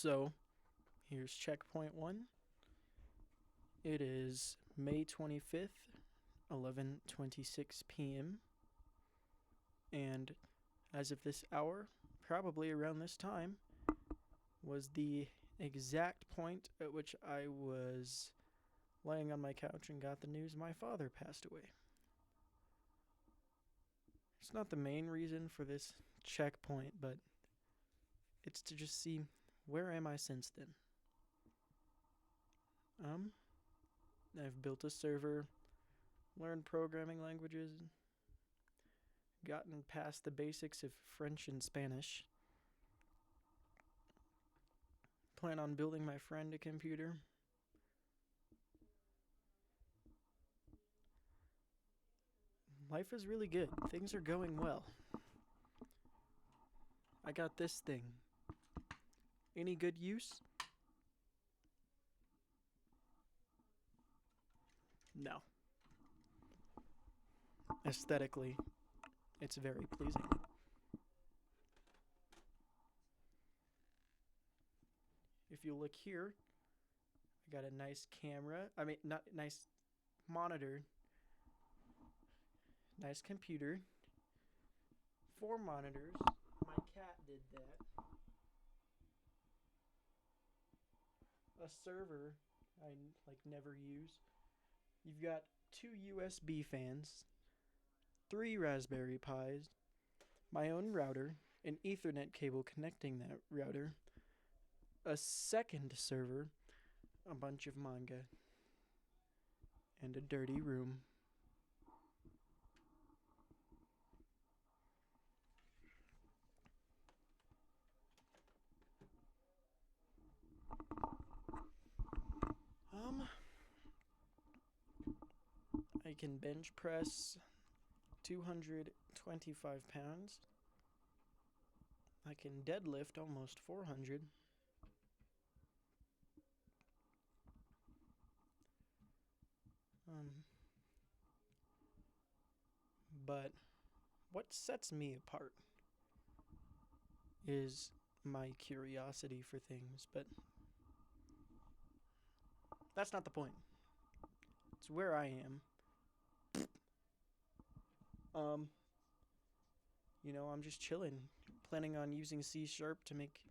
So, here's checkpoint 1. It is May 25th, 11:26 p.m. And as of this hour, probably around this time, was the exact point at which I was laying on my couch and got the news my father passed away. It's not the main reason for this checkpoint, but it's to just see where am I since then. I've built a server, learned programming languages, gotten past the basics of French and Spanish. Plan on building my friend a computer. Life is really good. Things are going well. I got this thing. Any good use? No. Aesthetically, it's very pleasing. If you look here, I got a nice camera. Not nice monitor. Nice computer. 4 monitors. My cat did that. A server I never use. You've got 2 USB fans, 3 Raspberry Pis, my own router, an Ethernet cable connecting that router, a second server, a bunch of manga, and a dirty room. I can bench press 225 pounds. I can deadlift almost 400. But what sets me apart is my curiosity for things, but that's not the point. It's where I am. I'm just chilling, planning on using C# to make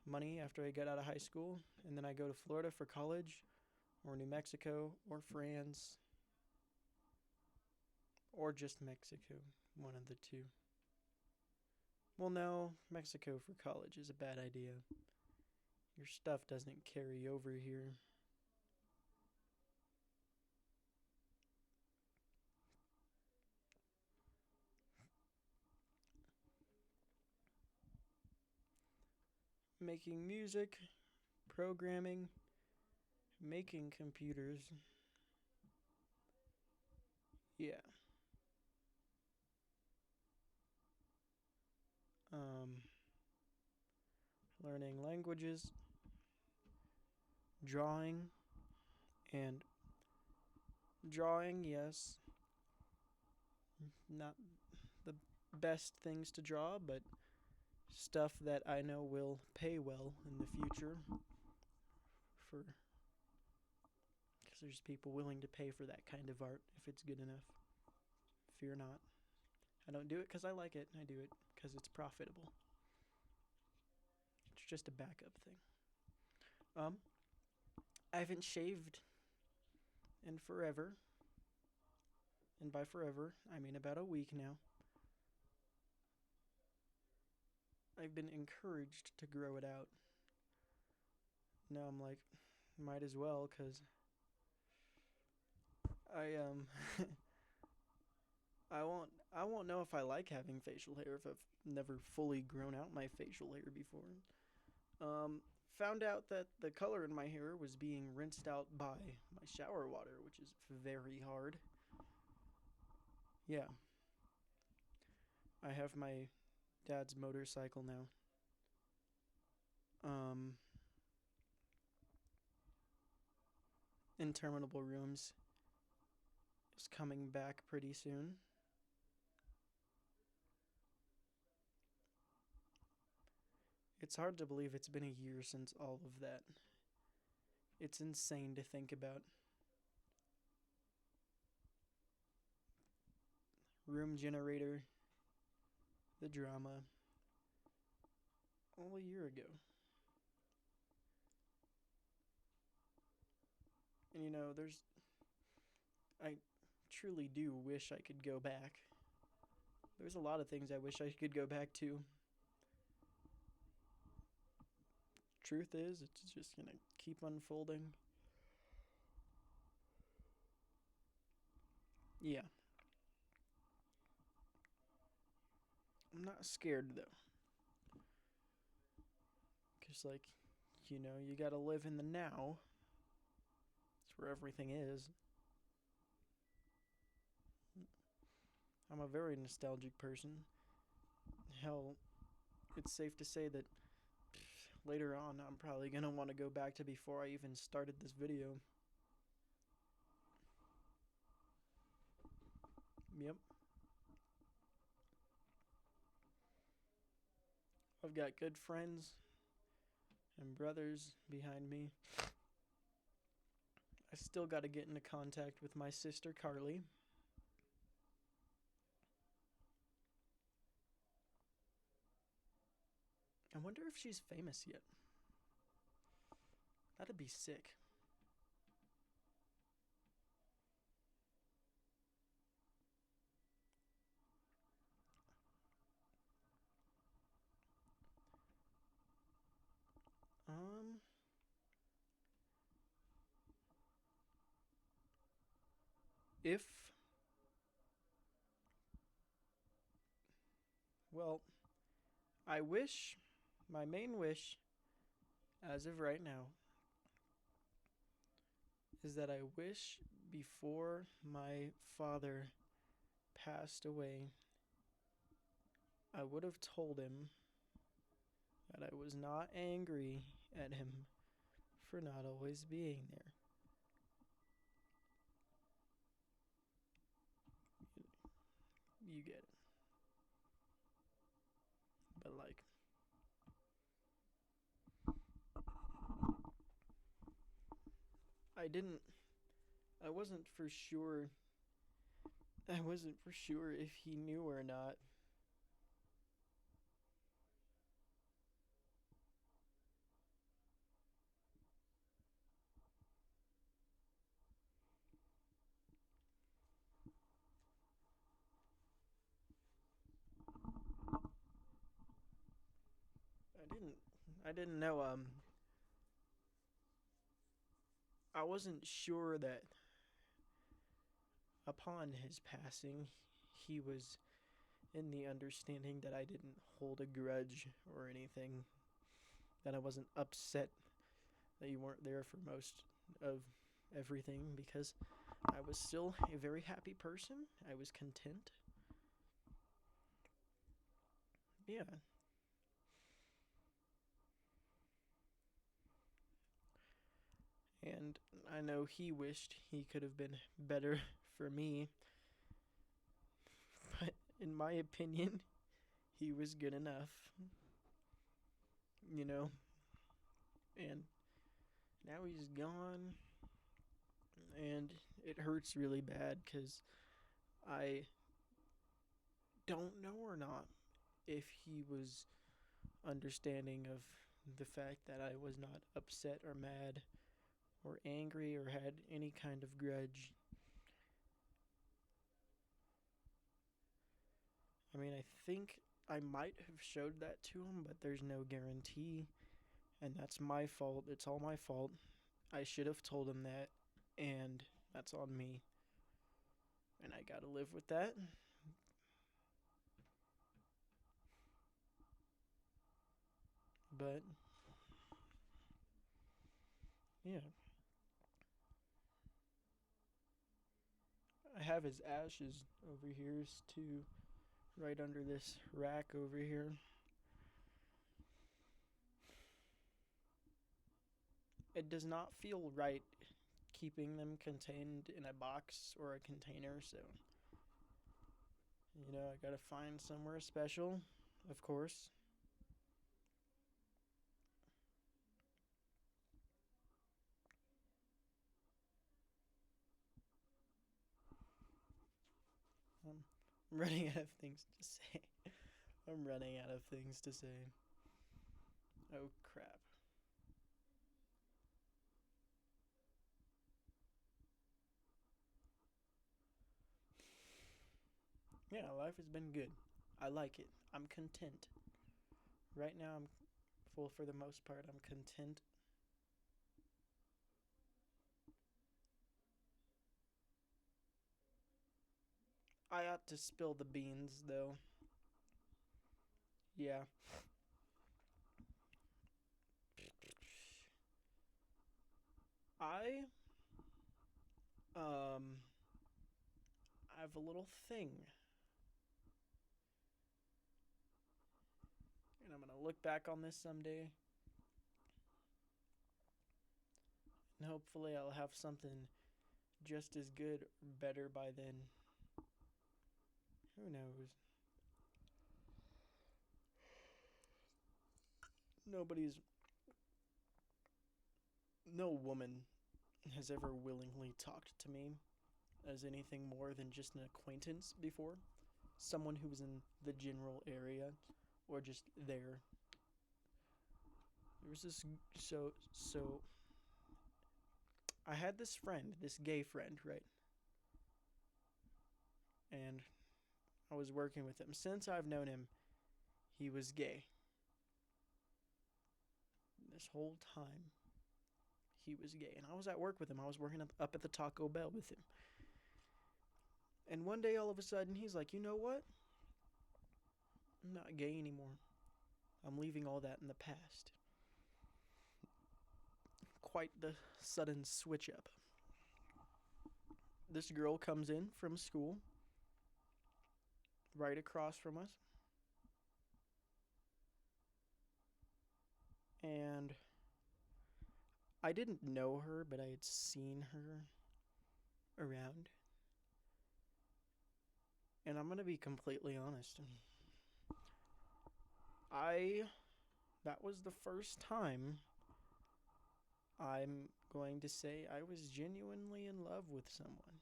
money after I get out of high school, and then I go to Florida for college, or New Mexico, or France, or just Mexico, one of the two. Well, no, Mexico for college is a bad idea. Your stuff doesn't carry over here. Making music, programming, making computers. Yeah. Learning languages, drawing, yes. Not the best things to draw, but stuff that I know will pay well in the future. Because there's people willing to pay for that kind of art if it's good enough. Fear not. I don't do it because I like it. I do it because it's profitable. It's just a backup thing. I haven't shaved in forever. And by forever, I mean about a week now. I've been encouraged to grow it out. Now I'm like, might as well, because I won't know if I like having facial hair if I've never fully grown out my facial hair before. Found out that the color in my hair was being rinsed out by my shower water, which is very hard. Yeah. I have my dad's motorcycle now. Interminable Rooms is coming back pretty soon. It's hard to believe it's been a year since all of that. It's insane to think about. Room generator, the drama, all a year ago. And I truly do wish I could go back. There's a lot of things I wish I could go back to. Truth is, it's just gonna keep unfolding. Yeah. I'm not scared though. Cause you gotta live in the now. It's where everything is. I'm a very nostalgic person. Hell, it's safe to say that later on I'm probably gonna want to go back to before I even started this video. Yep. I've got good friends and brothers behind me. I still gotta get into contact with my sister Carly. I wonder if she's famous yet. That'd be sick. Um, if, well, my main wish, as of right now, is that I wish before my father passed away, I would have told him that I was not angry at him for not always being there. You get it. But I didn't I wasn't for sure if he knew or not. I didn't know I wasn't sure that upon his passing he was in the understanding that I didn't hold a grudge or anything, that I wasn't upset that you weren't there for most of everything, because I was still a very happy person. I was content. Yeah. And I know he wished he could have been better for me, but in my opinion, he was good enough. You know? And now he's gone, and it hurts really bad because I don't know or not if he was understanding of the fact that I was not upset or mad or angry or had any kind of grudge. I mean, I think I might have showed that to him, but there's no guarantee, and that's my fault. It's all my fault. I should have told him that, and that's on me. And I gotta live with that. But, yeah. I have his ashes over here too, right under this rack over here. It does not feel right keeping them contained in a box or a container, so I gotta find somewhere special, of course. I'm running out of things to say. I'm running out of things to say. Oh crap. Yeah, life has been good. I like it. I'm content. Right now, I'm full for the most part. I'm content. I ought to spill the beans, though. Yeah. I, um, I have a little thing. And I'm gonna look back on this someday. And hopefully, I'll have something just as good or better by then. Who knows? Nobody's. No woman has ever willingly talked to me as anything more than just an acquaintance before. Someone who was in the general area or just there. There was this. So. I had this friend, this gay friend, right? And I was working with him. Since I've known him, he was gay. This whole time, he was gay. And I was at work with him. I was working up at the Taco Bell with him. And one day, all of a sudden, he's like, you know what? I'm not gay anymore. I'm leaving all that in the past. Quite the sudden switch up. This girl comes in from school, right across from us. And I didn't know her, but I had seen her around. And I'm going to be completely honest. That was the first time I'm going to say I was genuinely in love with someone.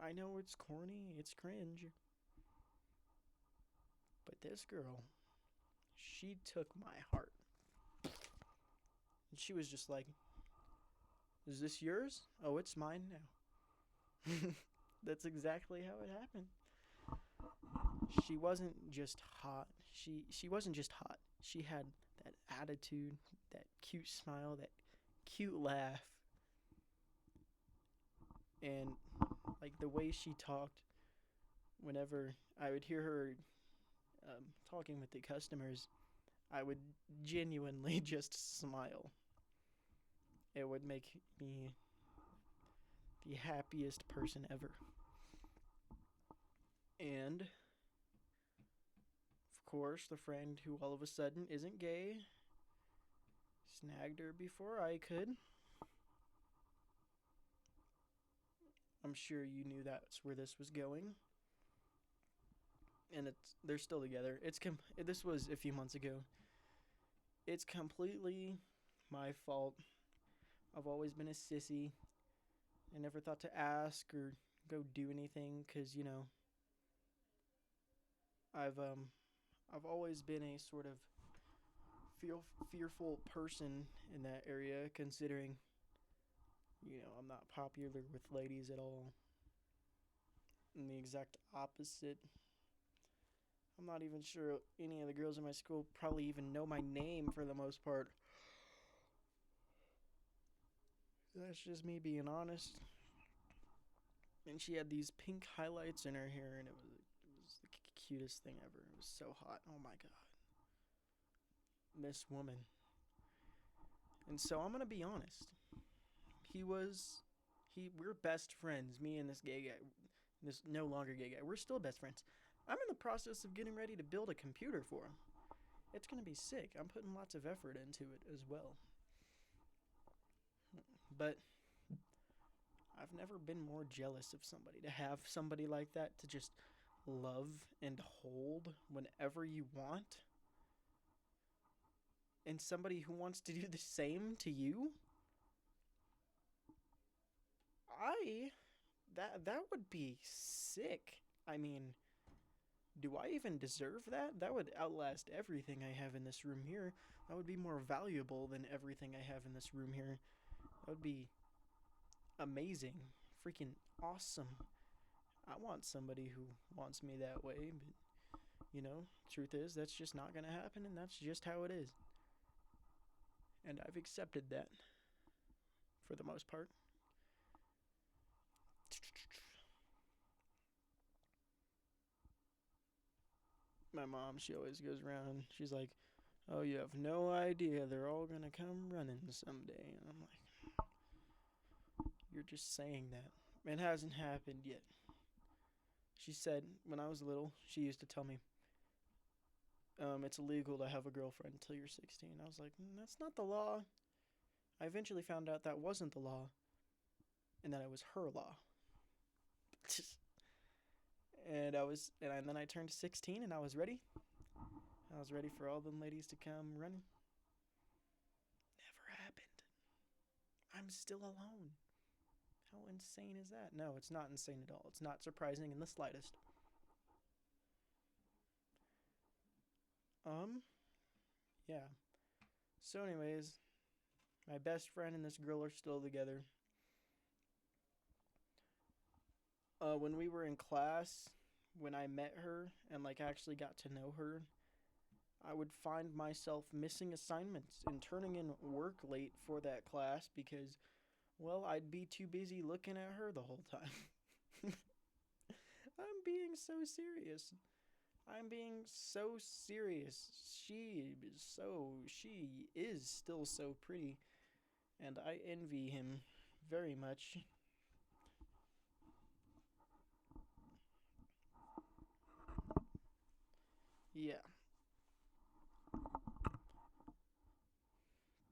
I know it's corny, it's cringe. But this girl, she took my heart. And she was just like, is this yours? Oh, it's mine now. That's exactly how it happened. She wasn't just hot. She wasn't just hot. She had that attitude, that cute smile, that cute laugh. And like the way she talked whenever I would hear her talking with the customers, I would genuinely just smile. It would make me the happiest person ever. And, of course, the friend who all of a sudden isn't gay snagged her before I could. I'm sure you knew that's where this was going. And they're still together. This was a few months ago. It's completely my fault. I've always been a sissy. I never thought to ask or go do anything because I've always been a sort of fearful person in that area, considering I'm not popular with ladies at all. And the exact opposite. I'm not even sure any of the girls in my school probably even know my name for the most part. That's just me being honest. And she had these pink highlights in her hair, and it was the cutest thing ever. It was so hot. Oh my god. This woman. And so I'm gonna be honest. We're best friends. Me and this gay guy, this no longer gay guy. We're still best friends. I'm in the process of getting ready to build a computer for him. It's gonna be sick. I'm putting lots of effort into it as well. But I've never been more jealous of somebody. To have somebody like that to just love and hold whenever you want. And somebody who wants to do the same to you. That would be sick. I mean, do I even deserve that? That would outlast everything I have in this room here. That would be more valuable than everything I have in this room here. That would be amazing. Freaking awesome. I want somebody who wants me that way, but truth is that's just not gonna happen, and that's just how it is. And I've accepted that for the most part. My mom, she always goes around, she's like, oh, you have no idea, they're all gonna come running someday. And I'm like, you're just saying that. It hasn't happened yet. She said when I was little, she used to tell me, it's illegal to have a girlfriend until you're 16. I was like, that's not the law. I eventually found out that wasn't the law, and that it was her law. And then I turned 16, and I was ready. I was ready for all them ladies to come running. Never happened. I'm still alone. How insane is that? No, it's not insane at all. It's not surprising in the slightest. Yeah. So anyways, my best friend and this girl are still together. When we were in class, when I met her and actually got to know her, I would find myself missing assignments and turning in work late for that class because, well, I'd be too busy looking at her the whole time. I'm being so serious. I'm being so serious. She is still so pretty, and I envy him very much. Yeah.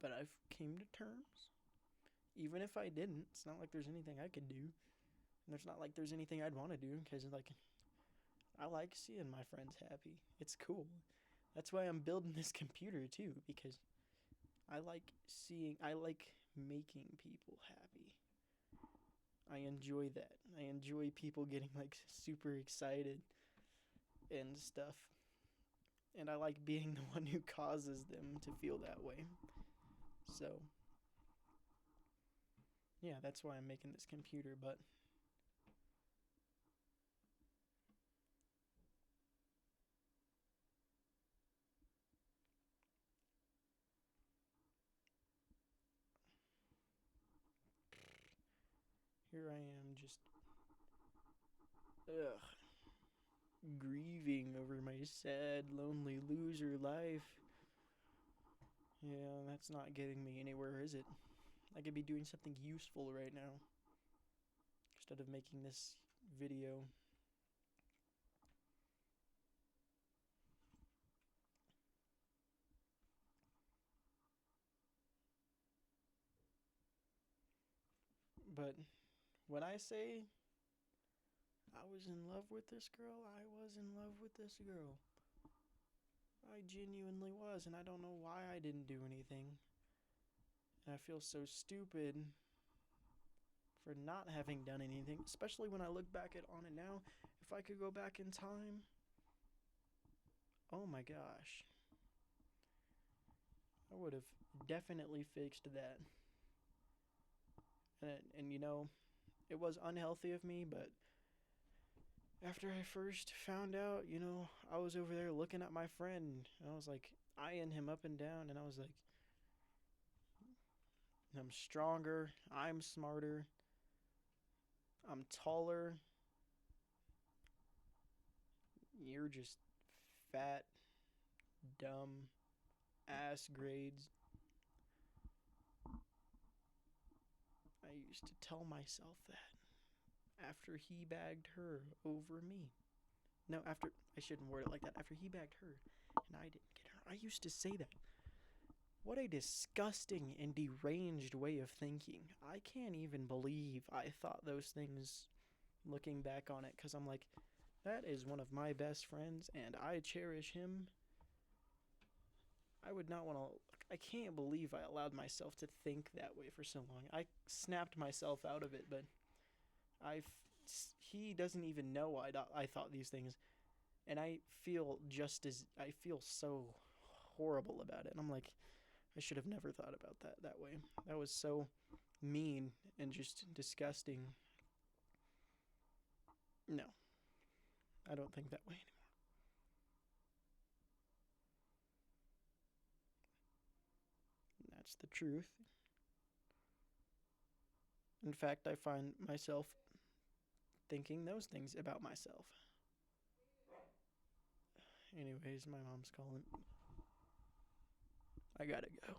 But I've came to terms. Even if I didn't, it's not like there's anything I could do. And there's not like there's anything I'd want to do because I like seeing my friends happy. It's cool. That's why I'm building this computer too, because I like making people happy. I enjoy that. I enjoy people getting super excited and stuff. And I like being the one who causes them to feel that way. So, yeah, that's why I'm making this computer, but here I am just grieving over my sad, lonely loser life. Yeah, that's not getting me anywhere, is it? I could be doing something useful right now instead of making this video. But when I say I was in love with this girl, I was in love with this girl. I genuinely was, and I don't know why I didn't do anything. And I feel so stupid for not having done anything, especially when I look back on it now. If I could go back in time, oh my gosh, I would have definitely fixed that. And it was unhealthy of me, but after I first found out, I was over there looking at my friend, and I was eyeing him up and down, and I was like, I'm stronger, I'm smarter, I'm taller, you're just fat, dumb, ass grades. I used to tell myself that after he bagged her over me. No, I shouldn't word it like that. After he bagged her and I didn't get her. I used to say that. What a disgusting and deranged way of thinking. I can't even believe I thought those things looking back on it, because I'm like, that is one of my best friends and I cherish him. I would not want to. I can't believe I allowed myself to think that way for so long. I snapped myself out of it, but he doesn't even know I thought these things. And I feel so horrible about it. And I'm like, I should have never thought about that way. That was so mean and just disgusting. No, I don't think that way anymore. That's the truth. In fact, I find myself thinking those things about myself. Anyways, my mom's calling. I gotta go.